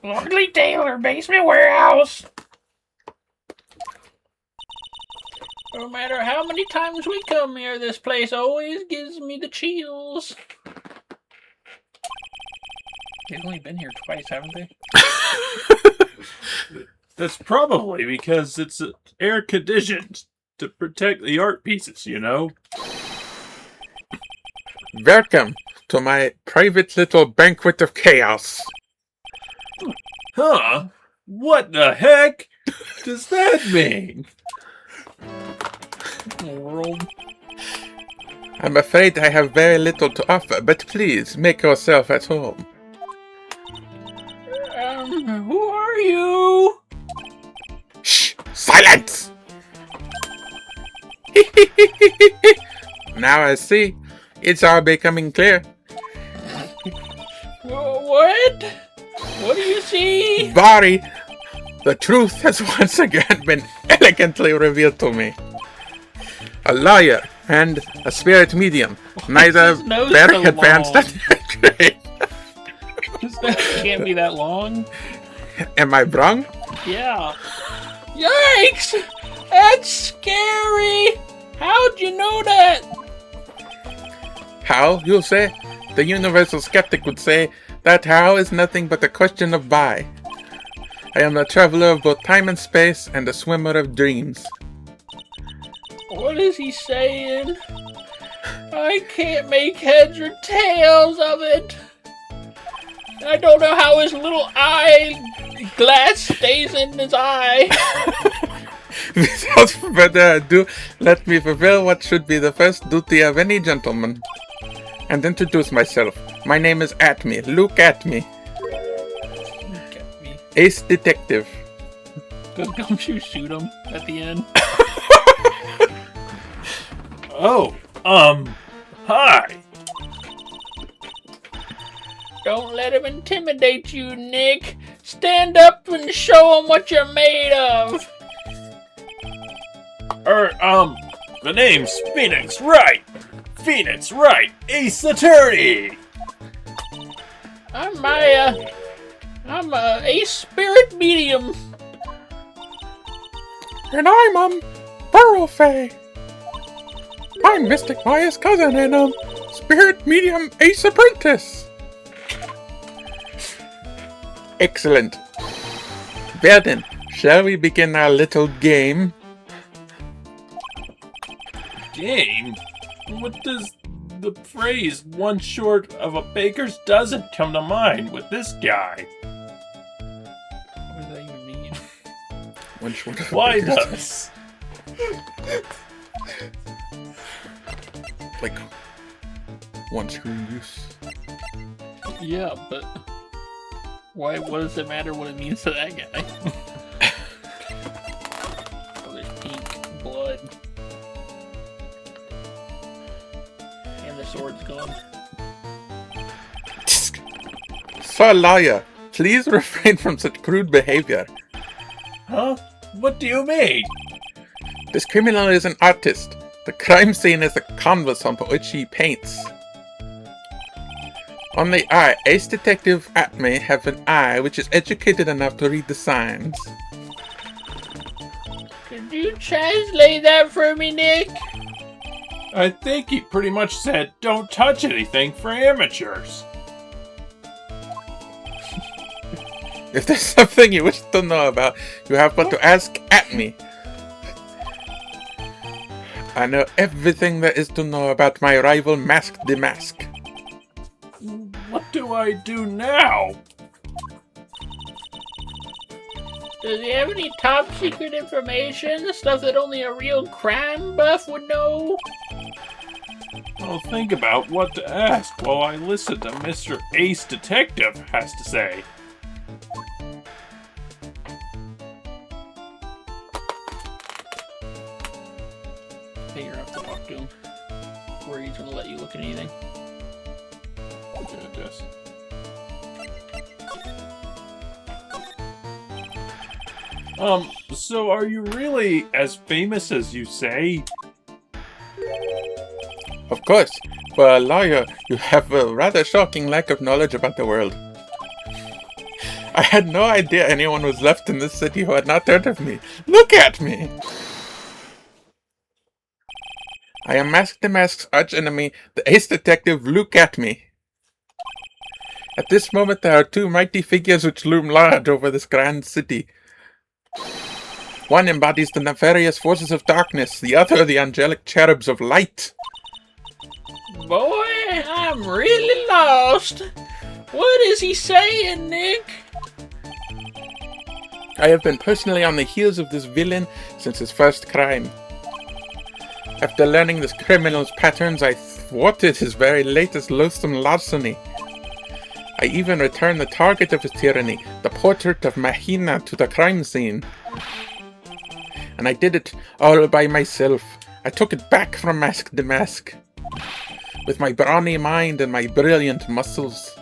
Ugly Taylor Basement Warehouse. No matter how many times we come here, this place always gives me the chills. They've only been here twice, haven't they? That's probably because it's air conditioned to protect the art pieces, you know? Welcome to my private little banquet of chaos. Huh? What the heck does that mean? World. I'm afraid I have very little to offer, but please make yourself at home. Who are you? Shh! Silence! Now I see. It's all becoming clear. What? What do you see? Bari, the truth has once again been elegantly revealed to me. A lawyer and a spirit medium, neither very advanced at trade. That can't be that long. Am I wrong? Yeah. Yikes! That's scary! How'd you know that? How, you'll say? The universal skeptic would say that how is nothing but a question of why. I am a traveler of both time and space and a swimmer of dreams. What is he saying? I can't make heads or tails of it. I don't know how his little eye glass stays in his eye. Without further ado, let me fulfill what should be the first duty of any gentleman, and introduce myself. My name is Atme. Look at me. Look at me. Ace Detective. Does Gumshoe shoot him at the end? Oh, hi. Don't let him intimidate you, Nick. Stand up and show him what you're made of. The name's Phoenix Wright. Phoenix Wright, Ace Attorney. I'm a spirit medium. And I'm, Burrowfay. I'm Mystic Maya's cousin and, spirit medium Ace Apprentice. Excellent. Well then, shall we begin our little game? Game? What does the phrase "one short of a baker's dozen" come to mind with this guy? What does that even mean? One short of a Why baker's does? like one screw use. Yeah, but why? What does it matter what it means to that guy? Oh, there's pink blood, and the sword's gone. Sir Lawyer, please refrain from such crude behavior. Huh? What do you mean? This criminal is an artist. The crime scene is the canvas on which he paints. Only I, Ace Detective Atme, have an eye which is educated enough to read the signs. Could you translate that for me, Nick? I think he pretty much said, "Don't touch anything for amateurs." If there's something you wish to know about, you have but to ask Atme. I know everything there is to know about my rival Mask the Mask. What do I do now? Does he have any top secret information? Stuff that only a real crime buff would know? I'll think about what to ask while I listen to Mr. Ace Detective has to say. I think you're gonna have to talk to him. Or he's gonna let you look at anything. Yes. So are you really as famous as you say? Of course, for a lawyer, you have a rather shocking lack of knowledge about the world. I had no idea anyone was left in this city who had not heard of me. Look at me! I am Mask the Mask's arch-enemy, the ace detective. Look at me! At this moment there are two mighty figures which loom large over this grand city. One embodies the nefarious forces of darkness, the other the angelic cherubs of light. Boy, I'm really lost. What is he saying, Nick? I have been personally on the heels of this villain since his first crime. After learning this criminal's patterns, I thwarted his very latest loathsome larceny. I even returned the target of his tyranny, the portrait of Mahina, to the crime scene. And I did it all by myself. I took it back from Mask the Mask, with my brawny mind and my brilliant muscles.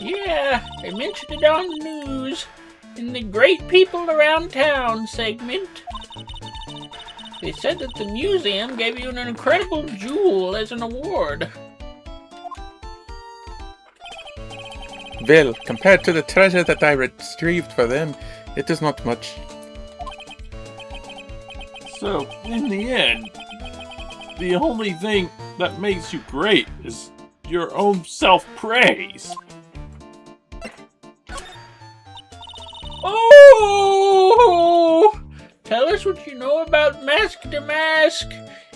Yeah, I mentioned it on the news, in the Great People Around Town segment. They said that the museum gave you an incredible jewel as an award. Well, compared to the treasure that I retrieved for them, it is not much. So, in the end, the only thing that makes you great is your own self-praise. Oh! Tell us what you know about Mask the Mask,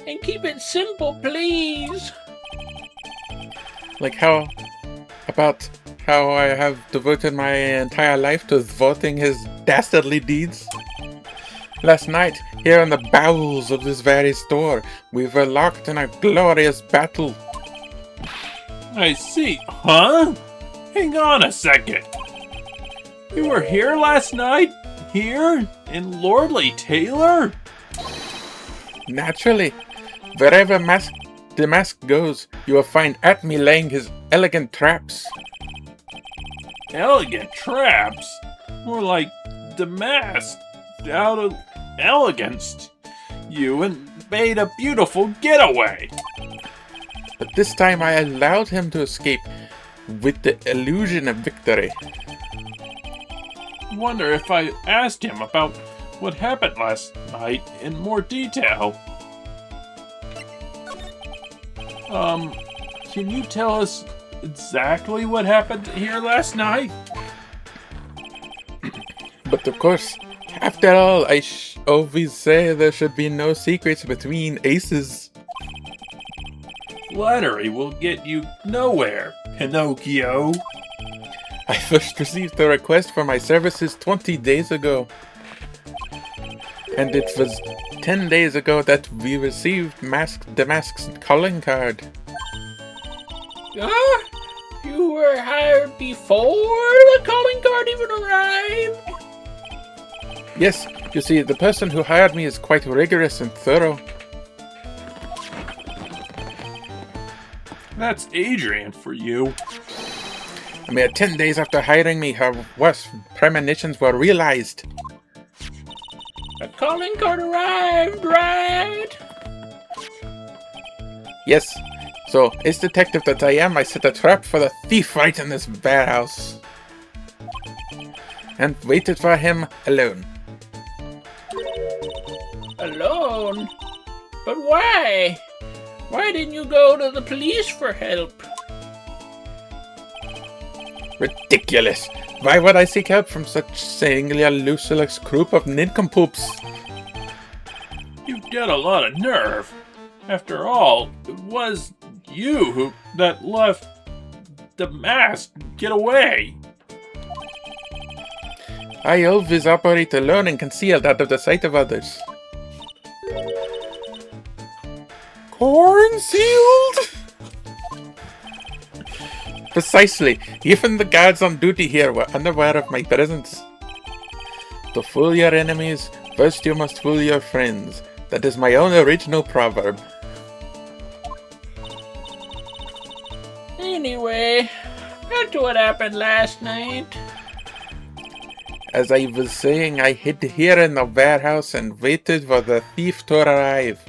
and keep it simple, please. Like how I have devoted my entire life to thwarting his dastardly deeds? Last night, here in the bowels of this very store, we were locked in a glorious battle. I see. Huh? Hang on a second. You were here last night? Here? In Lordly Taylor? Naturally. Wherever the mask goes, you will find Atme laying his elegant traps. Elegant traps? More like Damask out of elegance you and made a beautiful getaway. But this time I allowed him to escape with the illusion of victory. Wonder if I asked him about what happened last night in more detail. Can you tell us exactly what happened here last night? But of course, after all, I always say there should be no secrets between aces. Flattery will get you nowhere, Pinocchio. I first received a request for my services 20 days ago. And it was 10 days ago that we received the Mask's calling card. You were hired before the calling card even arrived? Yes, you see, the person who hired me is quite rigorous and thorough. That's Adrian for you. A mere 10 days after hiring me, her worst premonitions were realized. The calling card arrived, right? Yes. So, as detective that I am, I set a trap for the thief right in this warehouse. And waited for him alone. Alone? But why? Why didn't you go to the police for help? Ridiculous! Why would I seek help from such singular useless group of nincompoops? You've got a lot of nerve. After all, it was you that left the mask get away. I always operate alone and concealed out of the sight of others. Concealed? Precisely. Even the guards on duty here were unaware of my presence. To fool your enemies, first you must fool your friends. That is my own original proverb. Anyway, back to what happened last night. As I was saying, I hid here in the warehouse and waited for the thief to arrive.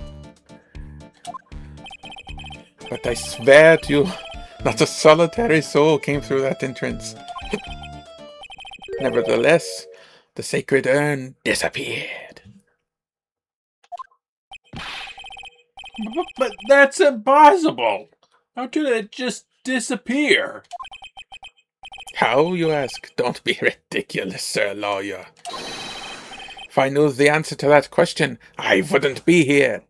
But I swear to you, not a solitary soul came through that entrance. Nevertheless, the sacred urn disappeared. But that's impossible! How could it just disappear? How, you ask? Don't be ridiculous, Sir Lawyer. If I knew the answer to that question, I wouldn't be here.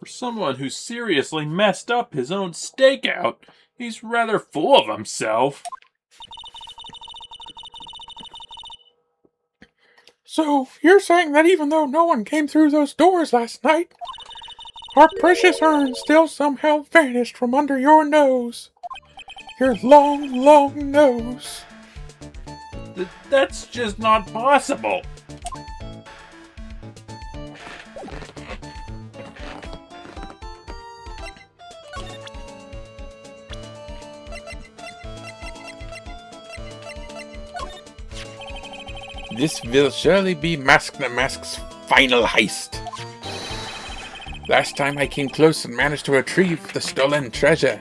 For someone who seriously messed up his own stakeout, he's rather full of himself. So, you're saying that even though no one came through those doors last night, our precious urn still somehow vanished from under your nose? Your long, long nose. That's just not possible. This will surely be Mask the Mask's final heist. Last time I came close and managed to retrieve the stolen treasure.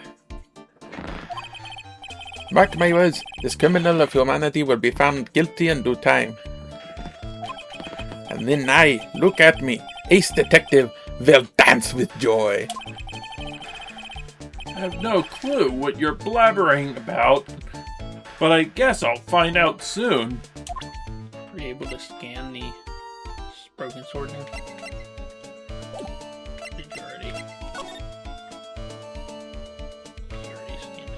Mark my words, this criminal of humanity will be found guilty in due time. And then I, look at me, ace detective, will dance with joy. I have no clue what you're blabbering about, but I guess I'll find out soon. Were you able to scan the broken sword now? Did you already? You already scanned it.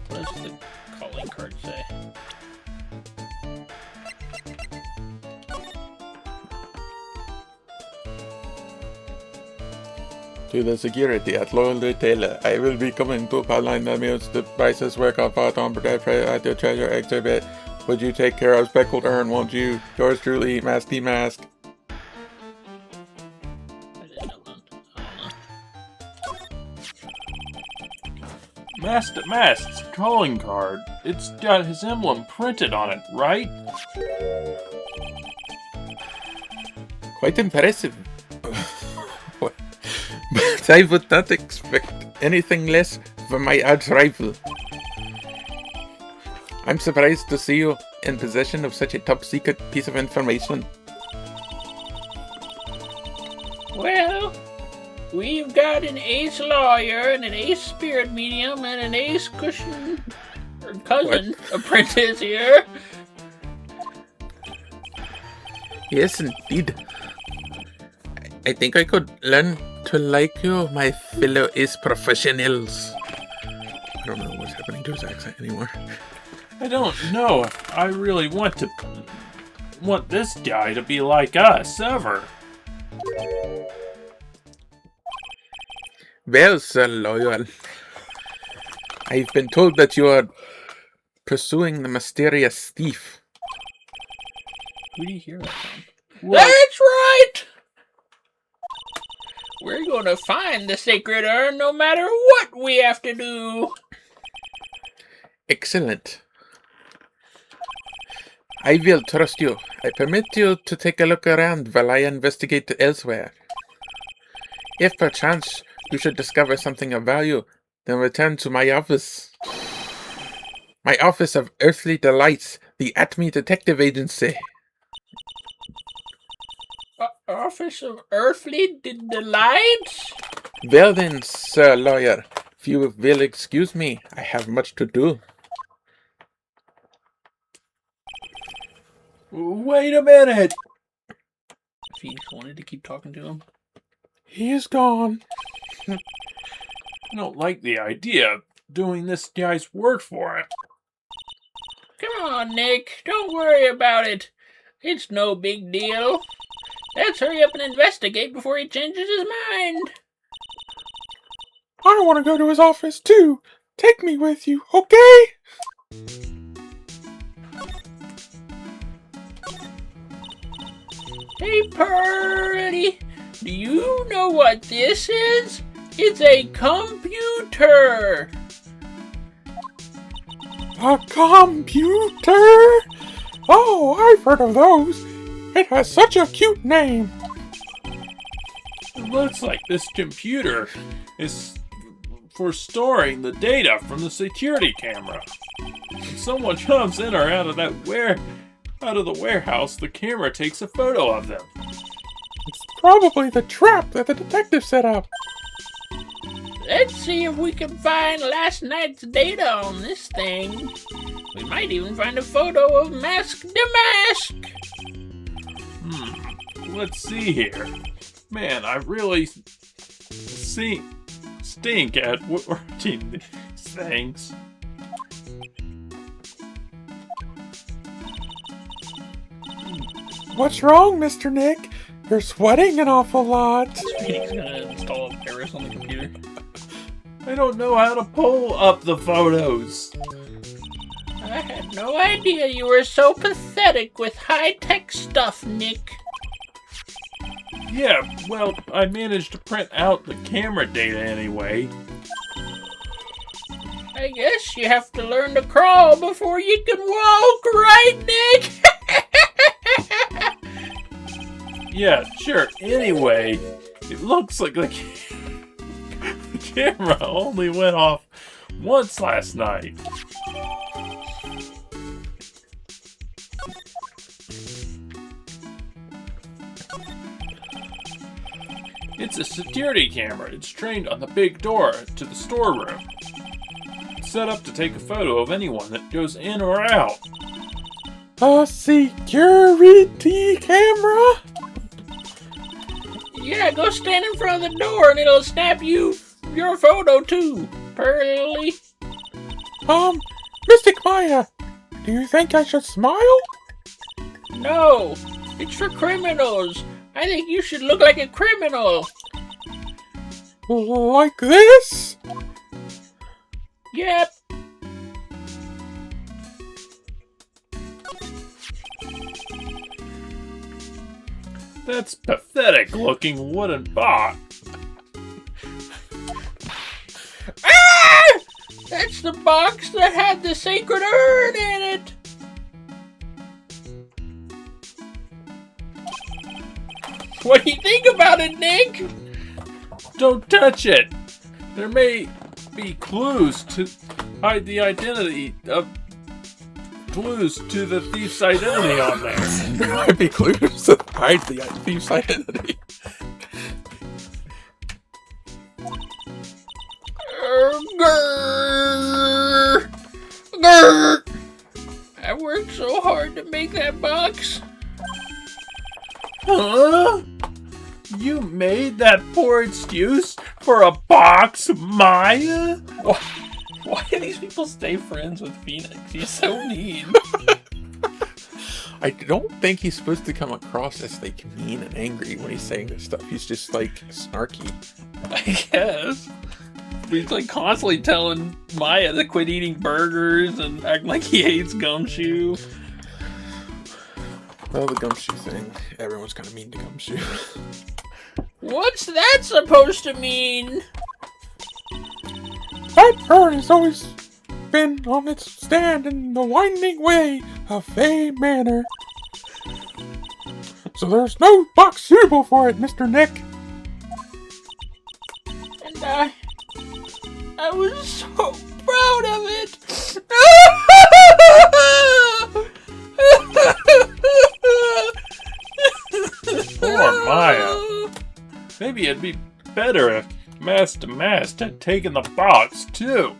What does the calling card say? To the security at Loyal Retailer, I will be coming to outline the meals the prices work on fought on at the treasure exhibit. Would you take care of speckled urn, won't you? Yours truly, Masky Mask. I didn't know that. I don't know. Mast's calling card. It's got his emblem printed on it, right? Quite impressive. But I would not expect anything less from my arch rival. I'm surprised to see you in possession of such a top secret piece of information. Well, we've got an ace lawyer and an ace spirit medium and an ace cousin apprentice here. Yes, indeed. I think I could learn to like you, my fellow ace professionals. I don't know what's happening to his accent anymore. I don't know if I really want this guy to be like us, ever. Well, Sir Loyal, I've been told that you are pursuing the mysterious thief. Who do you hear that from? What? That's right! We're gonna find the sacred urn no matter what we have to do. Excellent. I will trust you. I permit you to take a look around while I investigate elsewhere. If perchance you should discover something of value, then return to my office. My office of earthly delights, the Attorney Detective Agency. Office of Earthly Delights? Well then, Sir Lawyer, if you will excuse me, I have much to do. Wait a minute! Phoenix wanted to keep talking to him. He is gone. I don't like the idea of doing this guy's work for him. Come on, Nick. Don't worry about it. It's no big deal. Let's hurry up and investigate before he changes his mind. I want to go to his office too. Take me with you, okay? Hey, Hey, Pearly, do you know what this is? It's a computer. A computer? Oh, I've heard of those. It has such a cute name. It looks like this computer is for storing the data from the security camera. When someone comes in or out of the warehouse, the camera takes a photo of them. It's probably the trap that the detective set up. Let's see if we can find last night's data on this thing. We might even find a photo of Mask the Mask. Let's see here. Man, I really stink at working these things. What's wrong, Mr. Nick? You're sweating an awful lot. He's gonna install a virus on the computer. I don't know how to pull up the photos. I had no idea you were so pathetic with high-tech stuff, Nick. Yeah, well, I managed to print out the camera data anyway. I guess you have to learn to crawl before you can walk, right, Nick? Yeah, sure. Anyway, it looks like the camera only went off once last night. It's a security camera. It's trained on the big door to the storeroom. It's set up to take a photo of anyone that goes in or out. A security camera? Yeah, go stand in front of the door and it'll snap your photo too, Pearly. Mystic Maya, do you think I should smile? No, it's for criminals. I think you should look like a criminal. Like this? Yep. That's pathetic looking wooden box. Ah! That's the box that had the sacred urn in it. What do you think about it, Nick? Don't touch it. There may be clues to hide the identity of clues to the thief's identity on there. There might be clues to hide the thief's identity. Grrr. Grrr. I worked so hard to make that box. Huh? You made that poor excuse for a box, Maya? Why do these people stay friends with Phoenix? He's so mean. I don't think he's supposed to come across as like mean and angry when he's saying this stuff. He's just like snarky. I guess. He's like constantly telling Maya to quit eating burgers and act like he hates Gumshoe. Well, the Gumshoe thing, everyone's kind of mean to Gumshoe. What's that supposed to mean? That urn has always been on its stand in the winding way of Fay Manor. So there's no box suitable for it, Mr. Nick. And I was so proud of it. Poor Maya. Maybe it'd be better if Master Mast had taken the box, too.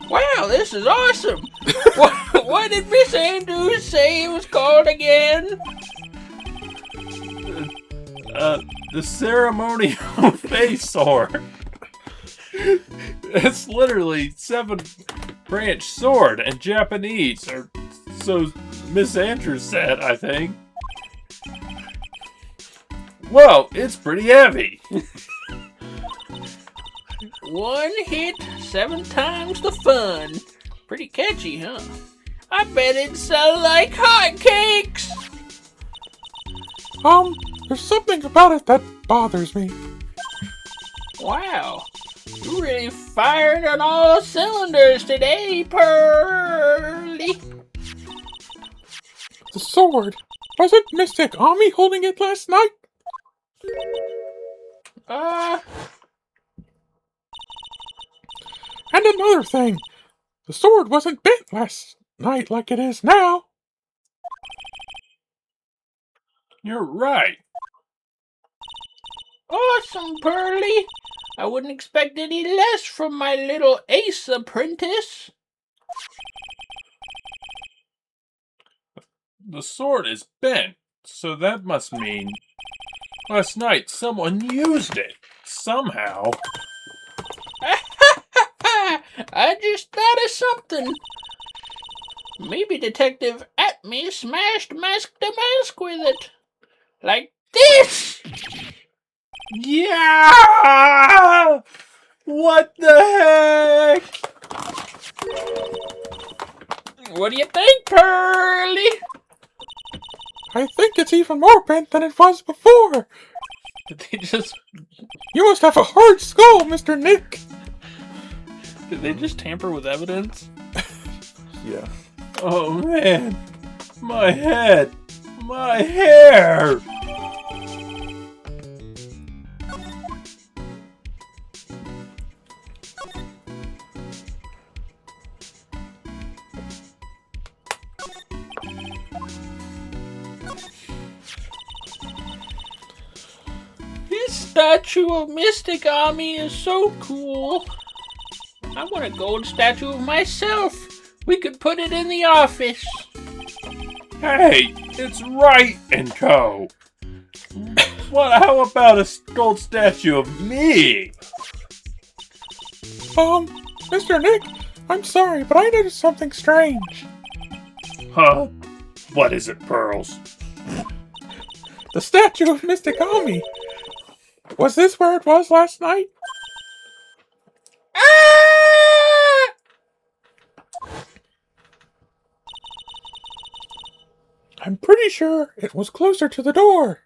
Wow, this is awesome. What did Miss Andrews say it was called again? The ceremonial face sword. It's literally 7-branch sword in Japanese, or so Miss Andrews said, I think. Whoa, it's pretty heavy. One hit, 7 times the fun. Pretty catchy, huh? I bet it'd sell like hotcakes. There's something about it that bothers me. Wow, you're really firing on all cylinders today, Pearly. The sword. Wasn't Mystic Ami holding it last night? And another thing. The sword wasn't bent last night like it is now. You're right. Awesome, Pearly. I wouldn't expect any less from my little ace apprentice. The sword is bent, so that must mean last night someone used it somehow. I just thought of something. Maybe Detective Atme smashed mask to mask with it. Like this! Yeah! What the heck? What do you think, Pearly? I think it's even more bent than it was before. Did they just... You must have a hard skull, Mr. Nick. Did they just tamper with evidence? Yeah. Oh man, my head, my hair. This statue of Mystic Ami is so cool. I want a gold statue of myself. We could put it in the office. Hey, it's Wright and Co. How about a gold statue of me? Mr. Nick, I'm sorry, but I noticed something strange. Huh? What is it, Pearls? The statue of Mystic Ami. Was this where it was last night? Ah! I'm pretty sure it was closer to the door.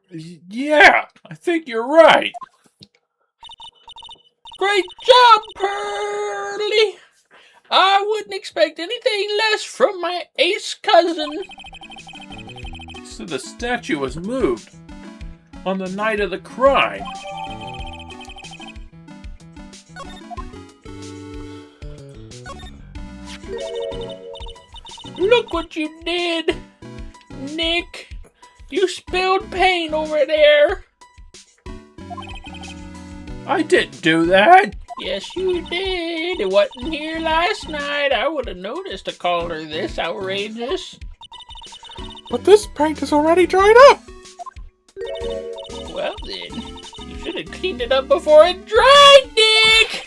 Yeah, I think you're right. Great job, Pearly. I wouldn't expect anything less from my ace cousin. So the statue was moved on the night of the crime. Look what you did, Nick. You spilled paint over there. I didn't do that. Yes, you did. It wasn't here last night. I would have noticed a color this outrageous. But this paint is already dried up. Well then, you should have cleaned it up before it dried, Nick.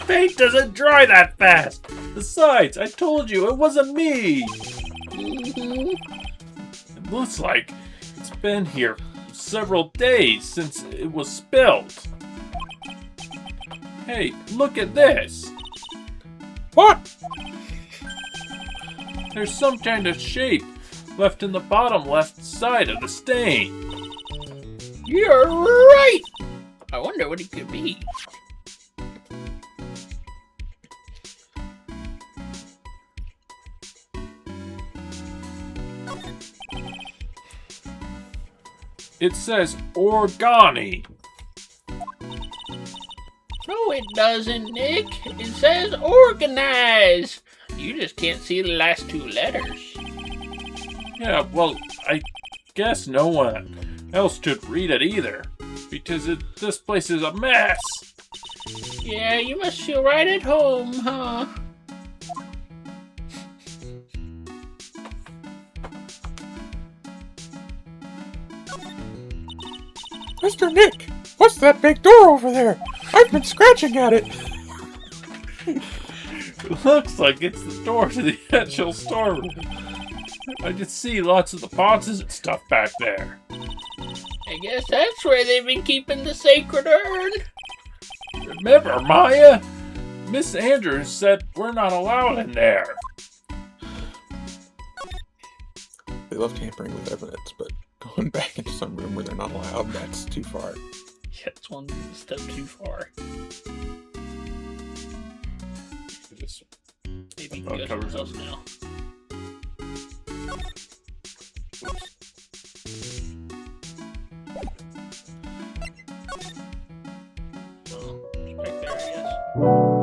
Paint doesn't dry that fast. Besides, I told you it wasn't me. It looks like it's been here several days since it was spilled. Hey, look at this. What? There's some kind of shape left in the bottom left side of the stain. You're right. I wonder what it could be. It says Organi. No, it doesn't, Nick. It says organize. You just can't see the last two letters. Yeah, well, I guess no one else should read it either, because this place is a mess. Yeah, you must feel right at home, huh? Mr. Nick, what's that big door over there? I've been scratching at it. It looks like it's the door to the actual storeroom. I can see lots of the boxes and stuff back there. I guess that's where they've been keeping the sacred urn. Remember, Maya? Miss Andrews said we're not allowed in there. They love tampering with evidence, but going back into some room where they're not allowed, that's too far. Yeah, it's one step too far. Just Maybe you can go somewhere else now. Oh, it's back there, I guess.